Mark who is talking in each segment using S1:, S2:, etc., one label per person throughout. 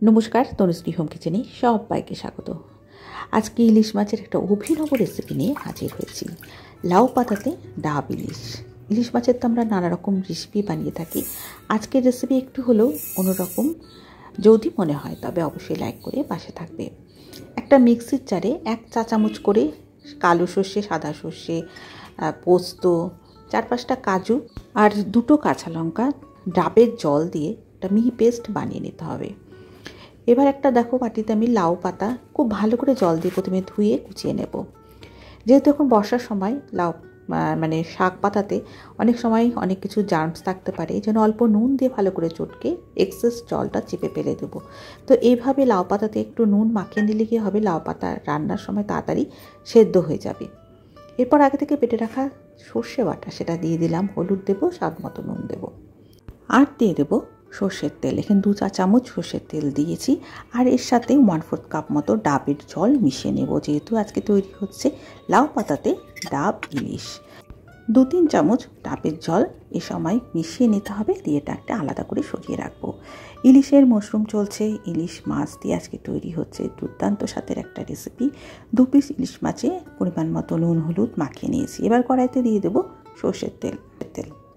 S1: নমস্কার, তনুশ্রী হোম কিচেনে সবাইকে স্বাগত। আজকে ইলিশ মাছের একটা অভিনব রেসিপি নিয়ে হাজির হয়েছি। লাউ পাতাতে ডাব ইলিশ। ইলিশ মাছের তো আমরা নানা রকম রেসিপি বানিয়ে থাকি। আজকের রেসিপি একটু হলেও অন্যরকম যদি মনে হয় তবে অবশ্যই লাইক করে পাশে থাকবে। একটা মিক্সির জারে 1 চা চামচ করে কালো সর্ষে, সাদা সর্ষে, পোস্ত, 4-5টা কাজু আর 2টো কাঁচা লঙ্কা ডাবের জল দিয়ে একটা মিহি পেস্ট বানিয়ে নিতে হবে। এবার একটা দেখো বাটিতে আমি লাউ পাতা খুব ভালো করে জল দিয়ে প্রথমে ধুয়ে কুচিয়ে নেব। যেহেতু এখন বর্ষার সময় লাউ শাক পাতাতে অনেক সময় অনেক কিছু জার্মস থাকতে পারে, এই জন্য অল্প নুন দিয়ে ভালো করে চটকে এক্সেস জলটা চেপে ফেলে দেবো। তো এইভাবে লাউ পাতাতে একটু নুন মাখিয়ে নিলে কি হবে, লাউ পাতা রান্নার সময় তাড়াতাড়ি সেদ্ধ হয়ে যাবে। এরপর আগে থেকে বেটে রাখা সর্ষে বাটা সেটা দিয়ে দিলাম, হলুদ দেবো, স্বাদ মতো নুন দেবো, আর দিয়ে দেবো সর্ষের তেল। এখানে 2 চা চামচ সর্ষের তেল দিয়েছি, আর এর সাথে 1/4 কাপ মতো ডাবের জল মিশিয়ে নেব, যেহেতু আজকে তৈরি হচ্ছে লাউ পাতাতে ডাব ইলিশ। 2-3 চামচ ডাবের জল এ সময় মিশিয়ে নিতে হবে, দিয়ে এটা একটা আলাদা করে সরিয়ে রাখবো। ইলিশের মশরুম চলছে, ইলিশ মাছ দিয়ে আজকে তৈরি হচ্ছে দুর্দান্ত স্বাদের একটা রেসিপি। 2 পিস ইলিশ মাছে পরিমাণ মতো নুন হলুদ মাখিয়ে নিয়েছি। এবার কড়াইতে দিয়ে দেবো সর্ষের তেল।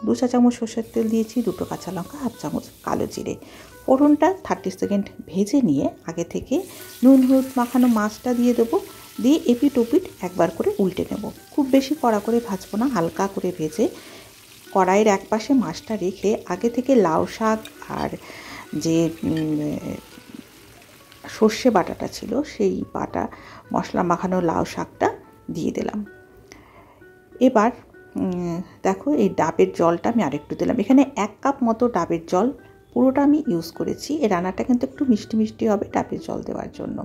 S1: 2 চা চামচ সর্ষের তেল দিয়েছি, 2টো কাঁচা লঙ্কা, 1/2 চামচ কালো জিরে। ফোড়নটা 30 সেকেন্ড ভেজে নিয়ে আগে থেকে নুন হলুদ মাখানো মাছটা দিয়ে দেবো, দিয়ে এপিট ওপিট একবার করে উল্টে নেব। খুব বেশি কড়া করে ভাজবো না, হালকা করে ভেজে কড়াইয়ের এক পাশে মাছটা রেখে আগে থেকে লাউ শাক আর যে সর্ষে বাটাটা ছিল সেই বাটা মশলা মাখানো লাউ শাকটা দিয়ে দিলাম। এবার দেখো এই ডাবের জলটা আমি আরেকটু দিলাম। এখানে 1 কাপ মতো ডাবের জল পুরোটা আমি ইউজ করেছি। এই রান্নাটা কিন্তু একটু মিষ্টি মিষ্টি হবে ডাবের জল দেওয়ার জন্য।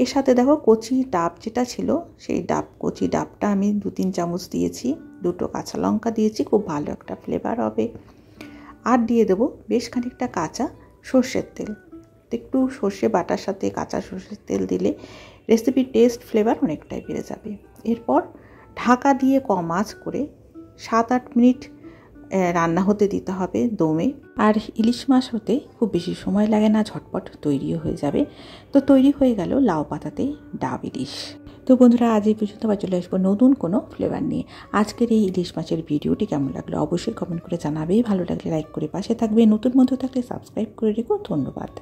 S1: এর সাথে দেখো কচি ডাব যেটা ছিল সেই কচি ডাবটা আমি 2-3 চামচ দিয়েছি, 2টো কাঁচা লঙ্কা দিয়েছি, খুব ভালো একটা ফ্লেভার হবে। আর দিয়ে দেবো বেশ খানিকটা কাঁচা সর্ষের তেল। একটু সর্ষে বাটার সাথে কাঁচা সর্ষের তেল দিলে রেসিপির টেস্ট ফ্লেভার অনেকটাই বেড়ে যাবে। এরপর ঢাকা দিয়ে কম আঁচ করে 7-8 মিনিট রান্না হতে দিতে হবে দমে। আর ইলিশ মাছ হতে খুব বেশি সময় লাগে না, ঝটপট তৈরিও হয়ে যাবে। তো তৈরি হয়ে গেল লাউ পাতাতে ডাব ইলিশ। তো বন্ধুরা, আজ এই পর্যন্ত আবার চলে আসবো নতুন কোনো ফ্লেভার নিয়ে। আজকের এই ইলিশ মাছের ভিডিওটি কেমন লাগলো অবশ্যই কমেন্ট করে জানাবে। ভালো লাগলে লাইক করে পাশে থাকবে, নতুন বন্ধু থাকলে সাবস্ক্রাইব করে রেখো। ধন্যবাদ।